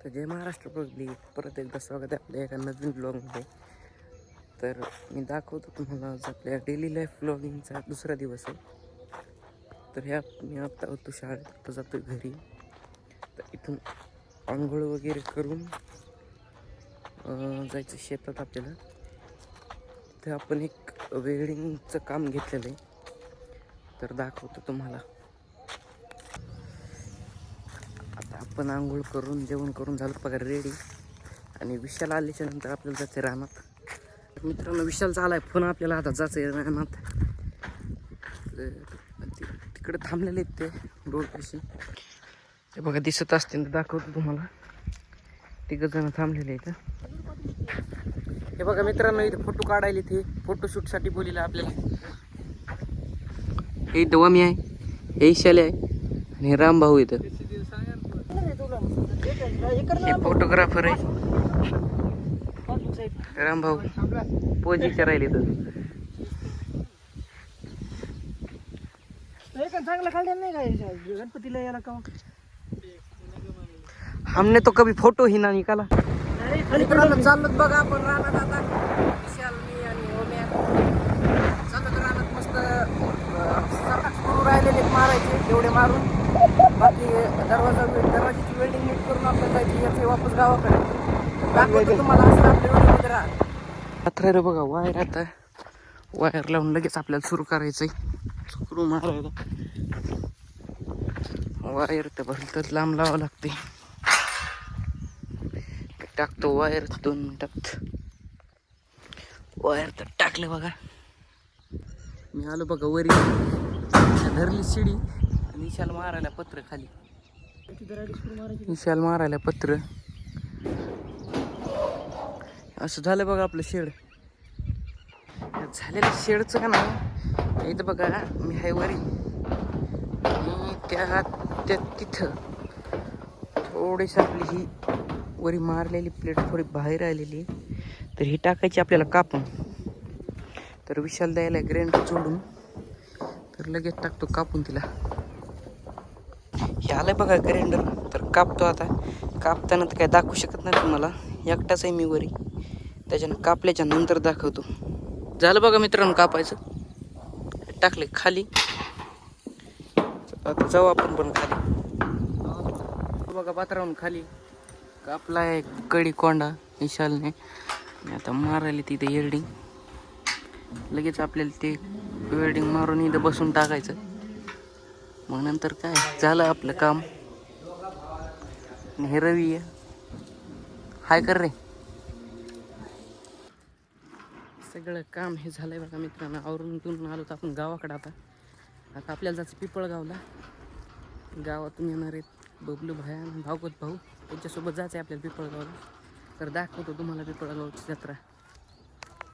तर जय महाराष्ट्र पब्लिक, परत एकदा स्वागत आहे आपल्या एका नवीन ब्लॉगमध्ये. तर मी दाखवतो तुम्हाला आज आपल्या डेली लाईफ ब्लॉगिंगचा दुसरा दिवस आहे. तर ह्या मी आत्ता होतो शाळेत, आता जातो घरी. तर इथून आंघोळ वगैरे करून जायचं शेतात आपल्याला. तिथे आपण एक वेल्डिंगचं काम घेतलेलं आहे, तर दाखवतो तुम्हाला. आता आपण आंघोळ करून जेवण करून झालं बघा रेडी, आणि विशाल आल्याच्या नंतर आपल्याला जायचं रानात. मित्रांनो, विशालचा आलाय फोन, आपल्याला आता जायचं आहे रानात. तिकडे थांबलेले आहेत ते रोड पाशी, ते बघा दिसत असतील तर दाखवतो तुम्हाला. तिघ जण थांबलेले आहेत. हे बघा मित्रांनो, इथे फोटो काढायला, इथे फोटोशूटसाठी बोलिला आपल्याला. हे दवामी आहे, हे ईशाले आहे, आणि हे रामभाऊ इथं. हे फोटोग्राफर आहे रामभाऊ, पोजी करायला इथं. चांगला काढला नाही काय गणपतीला याला का? हमने तो कभी फोटो ही ना निकाला. चालत बघा आपण रानात आता. विशाल, मी आणि ओम्या चालत रानात मस्त सुरू राहिलेले मारायचे तेवढे मारून. बाकी दरवाजाची वेल्डिंग नीट करून आपल्याला जायची याचे वापस गावाकडे. दाखवतो तुम्हाला असं आपल्या वेळेमध्ये राहा. पत्रा रे बघा, वायर. आता वायर लावून लगेच आपल्याला सुरू करायचंय, सुरू मारायला. वायर तर भरतच लांब लावावं लागते. टाकतो वायर 2 मिनिटात. वायर तर टाकले बघा. मी आलो बघा वरी, धरली शिडी आणि ईशाल मारायला पत्र खाली. ईशाल मारायला पत्र. असं झालं बघा आपलं शेड. झालेलं शेडचं का ना, इथं बघा मी हाय वरी, आणि त्या तिथं थोडीशी आपली ही वरी मारलेली प्लेट थोडी बाहेर आलेली, तर ही टाकायची आपल्याला कापून. तर विशाल द्यायला ग्राइंडर जोडून, तर लगेच टाकतो कापून तिला. हे आलंय बघा ग्राइंडर, तर कापतो आता. कापताना तर काय दाखवू शकत नाही तुम्हाला, एकटाच आहे मी वरी, त्याच्यानं कापल्याच्या नंतर दाखवतो. झालं बघा मित्रांनो कापायचं, टाकले खाली. आता जाऊ आपण पण खाली. बघा पात्रावरून खाली कापलाय कडी कोंडा विशालने. आता मारायला तिथे वेल्डिंग, लगेच आपल्याला ते वेल्डिंग मारून इथं बसून टाकायचं. मग नंतर काय झालं आपलं काम. हे रवी आहे, हाय कर रे. सगळं काम हे झालंय बघा मित्रांनो. आवरून घेऊन आलो तर आपण गावाकडे. आता आपल्याला जायचं पिपळगावला. गावातून येणार आहेत बबलू भाया आणि भागवत भाऊ, त्यांच्यासोबत जायचं आहे आपल्याला पिपळगावला. तर दाखवतो तुम्हाला पिपळगावची जत्रा.